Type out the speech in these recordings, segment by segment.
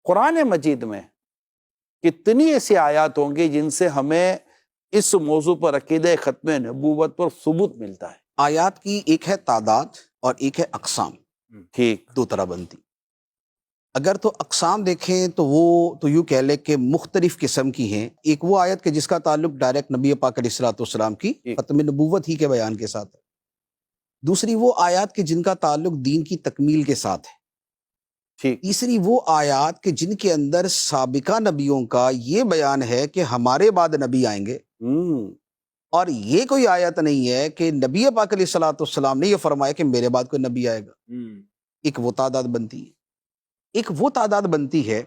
قرآن مجید میں کتنی ایسی آیات ہوں گی جن سے ہمیں اس موضوع پر عقیدہ ختم نبوت پر ثبوت ملتا ہے؟ آیات کی ایک ہے تعداد اور ایک ہے اقسام، ٹھیک، دو طرح بنتی۔ اگر تو اقسام دیکھیں تو وہ تو یوں کہہ لیں کہ مختلف قسم کی ہیں۔ ایک وہ آیت کہ جس کا تعلق ڈائریکٹ نبی پاک علیہ الصلوۃ والسلام کی ختم نبوت ہی کے بیان کے ساتھ ہے۔ دوسری وہ آیات کہ جن کا تعلق دین کی تکمیل کے ساتھ ہے۔ ٹھیک، تیسری وہ آیات کہ جن کے اندر سابقہ نبیوں کا یہ بیان ہے کہ ہمارے بعد نبی آئیں گے، اور یہ کوئی آیت نہیں ہے کہ نبی پاک علیہ الصلوۃ والسلام نے یہ فرمایا کہ میرے بعد کوئی نبی آئے گا۔ ایک وہ تعداد بنتی ہے۔ ایک وہ تعداد بنتی ہے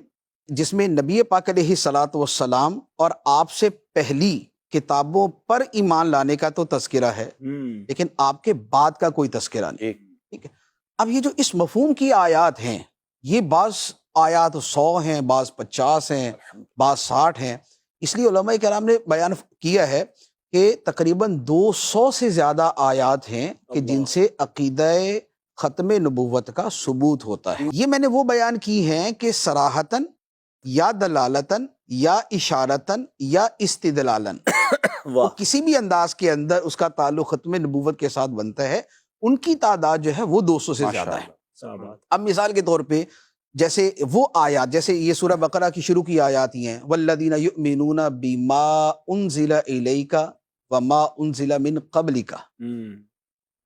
جس میں نبی پاک علیہ الصلوۃ والسلام اور آپ سے پہلی کتابوں پر ایمان لانے کا تو تذکرہ ہے، لیکن آپ کے بعد کا کوئی تذکرہ نہیں۔ ٹھیک ہے، اب یہ جو اس مفہوم کی آیات ہیں، یہ بعض آیات 100 ہیں، بعض 50 ہیں، بعض 60 ہیں۔ اس لیے علماء کرام نے بیان کیا ہے کہ تقریباً 200 سے زیادہ آیات ہیں کہ جن سے عقیدہ ختم نبوت کا ثبوت ہوتا ہے۔ یہ میں نے وہ بیان کی ہیں کہ صراحتاً یا دلالتاً یا اشارتاً یا استدلالن، وہ کسی بھی انداز کے اندر اس کا تعلق ختم نبوت کے ساتھ بنتا ہے۔ ان کی تعداد جو ہے وہ 200 سے زیادہ ہے۔ اب مثال کے طور پہ جیسے وہ آیات، جیسے یہ سورہ بقرہ کی شروع کی آیات ہی ہیں، والذین یؤمنون بما انزل الیک وما انزل من قبلک،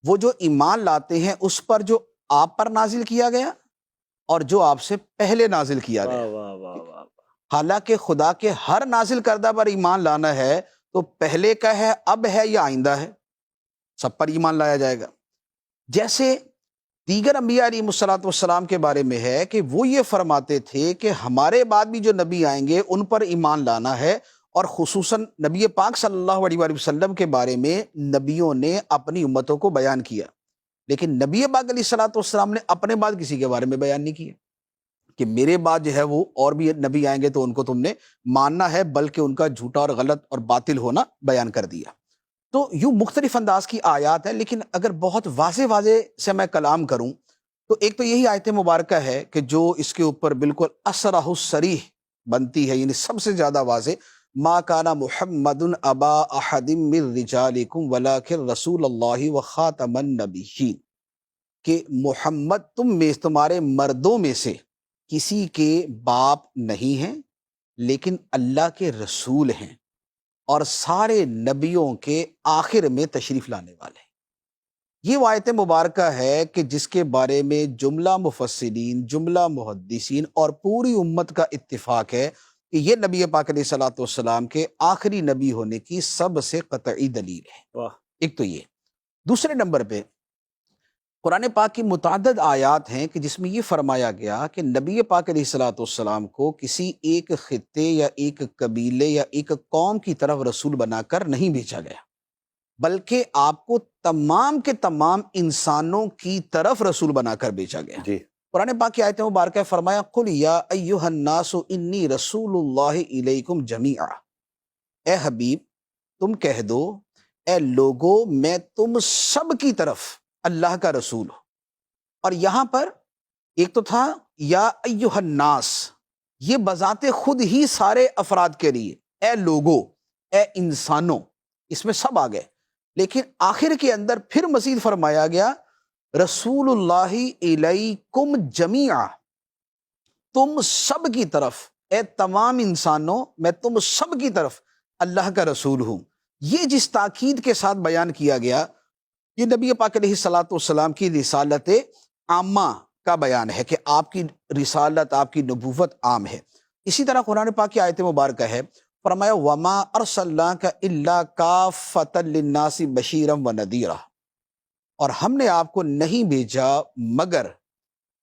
وہ جو ایمان لاتے ہیں اس پر جو آپ پر نازل کیا گیا اور جو آپ سے پہلے نازل کیا گیا۔ حالانکہ خدا کے ہر نازل کردہ پر ایمان لانا ہے تو پہلے کا ہے، اب ہے یا آئندہ ہے، سب پر ایمان لایا جائے گا۔ جیسے دیگر انبیاء علیہ الصلوۃ والسلام کے بارے میں ہے کہ وہ یہ فرماتے تھے کہ ہمارے بعد بھی جو نبی آئیں گے ان پر ایمان لانا ہے، اور خصوصاً نبی پاک صلی اللہ علیہ وآلہ وسلم کے بارے میں نبیوں نے اپنی امتوں کو بیان کیا، لیکن نبی پاک علیہ الصلوۃ والسلام نے اپنے بعد کسی کے بارے میں بیان نہیں کیا کہ میرے بعد جو ہے وہ اور بھی نبی آئیں گے تو ان کو تم نے ماننا ہے، بلکہ ان کا جھوٹا اور غلط اور باطل ہونا بیان کر دیا۔ تو یوں مختلف انداز کی آیات ہیں، لیکن اگر بہت واضح سے میں کلام کروں تو ایک تو یہی آیت مبارکہ ہے کہ جو اس کے اوپر بالکل اصرح الصریح بنتی ہے، یعنی سب سے زیادہ واضح، ما کان محمد ابا احد من رجالکم ولکن رسول اللہ وخاتم النبیین، کہ محمد تم میں تمہارے مردوں میں سے کسی کے باپ نہیں ہیں، لیکن اللہ کے رسول ہیں اور سارے نبیوں کے آخر میں تشریف لانے والے ہیں۔ یہ وہ آیت مبارکہ ہے کہ جس کے بارے میں جملہ مفسرین، جملہ محدثین اور پوری امت کا اتفاق ہے کہ یہ نبی پاک علیہ الصلوۃ والسلام کے آخری نبی ہونے کی سب سے قطعی دلیل ہے۔ ایک تو یہ۔ دوسرے نمبر پہ قرآن پاک کی متعدد آیات ہیں کہ جس میں یہ فرمایا گیا کہ نبی پاک علیہ الصلوۃ والسلام کو کسی ایک خطے یا ایک قبیلے یا ایک قوم کی طرف رسول بنا کر نہیں بھیجا گیا، بلکہ آپ کو تمام کے تمام انسانوں کی طرف رسول بنا کر بھیجا گیا۔ قرآن پاک کی آیت مبارکہ فرمایا قل یا ایھا الناس انی رسول اللہ الیکم جمیعا، اے حبیب تم کہہ دو اے لوگو میں تم سب کی طرف اللہ کا رسول ہوں۔ اور یہاں پر ایک تو تھا یا ایھا الناس، یہ بذات خود ہی سارے افراد کے لیے، اے لوگو اے انسانوں، اس میں سب آ گئے، لیکن آخر کے اندر پھر مزید فرمایا گیا رسول اللہ الیکم جمیعا، تم سب کی طرف، اے تمام انسانوں میں تم سب کی طرف اللہ کا رسول ہوں۔ یہ جس تاکید کے ساتھ بیان کیا گیا، یہ نبی پاک علیہ الصلوۃ والسلام کی رسالت عامہ کا بیان ہے کہ آپ کی رسالت، آپ کی نبوت عام ہے۔ اسی طرح قرآن پاک کی آیت مبارکہ ہے، فرمایا وما ارسلناک الا کافۃ للناس بشیرا ونذیرا، اور ہم نے آپ کو نہیں بھیجا مگر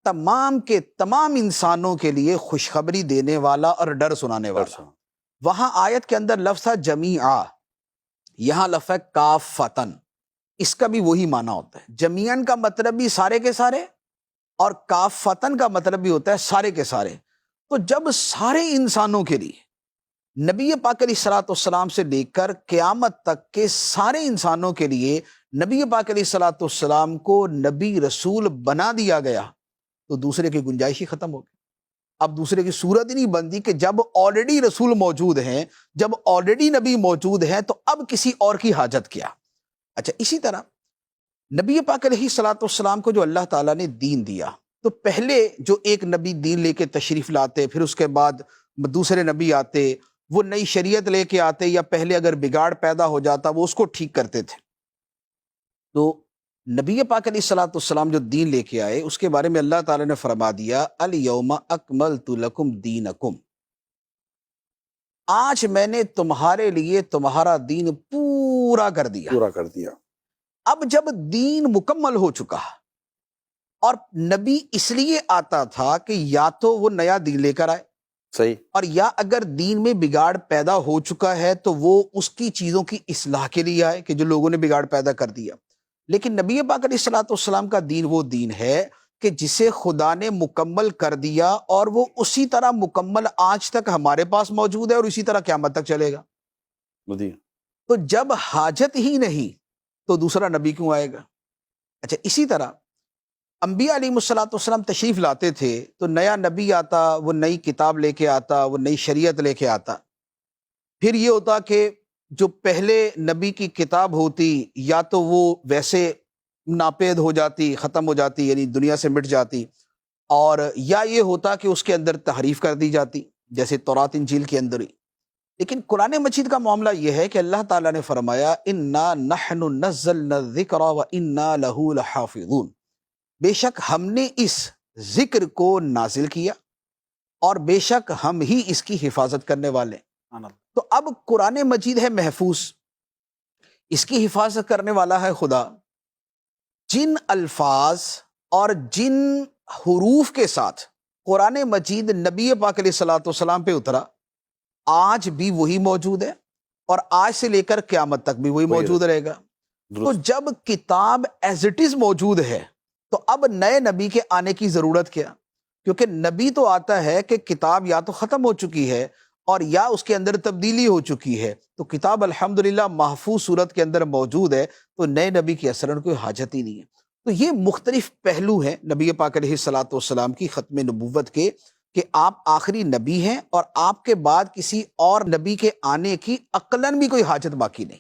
تمام کے تمام انسانوں کے لیے خوشخبری دینے والا اور ڈر سنانے والا۔ وہاں آیت کے اندر لفظ تھا جمیعا، یہاں لفظ ہے کافتن، اس کا بھی وہی معنی ہوتا ہے۔ جمیعن کا مطلب بھی سارے کے سارے، اور کافتن کا مطلب بھی ہوتا ہے سارے کے سارے۔ تو جب سارے انسانوں کے لیے نبی پاک علیہ الصلوۃ والسلام سے لے کر قیامت تک کے سارے انسانوں کے لیے نبی پاک علیہ الصلوۃ والسلام کو نبی رسول بنا دیا گیا، تو دوسرے کی گنجائش ہی ختم ہو گئی۔ اب دوسرے کی صورت ہی نہیں بنتی کہ جب آلریڈی رسول موجود ہیں، جب آلریڈی نبی موجود ہیں تو اب کسی اور کی حاجت کیا؟ اچھا، اسی طرح نبی پاک علیہ الصلوۃ والسلام کو جو اللہ تعالیٰ نے دین دیا، تو پہلے جو ایک نبی دین لے کے تشریف لاتے، پھر اس کے بعد دوسرے نبی آتے، وہ نئی شریعت لے کے آتے، یا پہلے اگر بگاڑ پیدا ہو جاتا وہ اس کو ٹھیک کرتے تھے۔ تو نبی پاک علیہ الصلوۃ والسلام جو دین لے کے آئے، اس کے بارے میں اللہ تعالیٰ نے فرما دیا الیوم اکملت لکم دینکم، آج میں نے تمہارے لیے تمہارا دین پورا کر دیا۔ پورا کر دیا۔ اب جب دین مکمل ہو چکا، اور نبی اس لیے آتا تھا کہ یا تو وہ نیا دین لے کر آئے، صحیح، اور یا اگر دین میں بگاڑ پیدا ہو چکا ہے تو وہ اس کی چیزوں کی اصلاح کے لیے آئے کہ جو لوگوں نے بگاڑ پیدا کر دیا۔ لیکن نبی پاک علیہ الصلوۃ والسلام کا دین وہ دین ہے کہ جسے خدا نے مکمل کر دیا، اور وہ اسی طرح مکمل آج تک ہمارے پاس موجود ہے، اور اسی طرح قیامت تک چلے گا۔ تو جب حاجت ہی نہیں تو دوسرا نبی کیوں آئے گا؟ اچھا، اسی طرح انبیاء علیہ الصلوۃ والسلام تشریف لاتے تھے تو نیا نبی آتا، وہ نئی کتاب لے کے آتا، وہ نئی شریعت لے کے آتا۔ پھر یہ ہوتا کہ جو پہلے نبی کی کتاب ہوتی یا تو وہ ویسے ناپید ہو جاتی، ختم ہو جاتی، یعنی دنیا سے مٹ جاتی، اور یا یہ ہوتا کہ اس کے اندر تحریف کر دی جاتی، جیسے تورات انجیل کے اندر ہی۔ لیکن قرآن مجید کا معاملہ یہ ہے کہ اللہ تعالیٰ نے فرمایا انا نحن نزلنا الذکر وانا لہ لحافظون، بے شک ہم نے اس ذکر کو نازل کیا اور بے شک ہم ہی اس کی حفاظت کرنے والے ہیں۔ تو اب قرآن مجید ہے محفوظ، اس کی حفاظت کرنے والا ہے خدا۔ جن الفاظ اور جن حروف کے ساتھ قرآن مجید نبی پاک علیہ الصلوۃ والسلام پہ اترا، آج بھی وہی موجود ہے، اور آج سے لے کر قیامت تک بھی وہی موجود رہے گا۔ تو جب کتاب ایز اٹ از موجود ہے تو اب نئے نبی کے آنے کی ضرورت کیا؟ کیونکہ نبی تو آتا ہے کہ کتاب یا تو ختم ہو چکی ہے اور یا اس کے اندر تبدیلی ہو چکی ہے، تو کتاب الحمدللہ محفوظ صورت کے اندر موجود ہے، تو نئے نبی کی اثرن کوئی حاجت ہی نہیں ہے۔ تو یہ مختلف پہلو ہیں نبی پاک علیہ الصلوۃ والسلام کی ختم نبوت کے، کہ آپ آخری نبی ہیں اور آپ کے بعد کسی اور نبی کے آنے کی عقلاً بھی کوئی حاجت باقی نہیں۔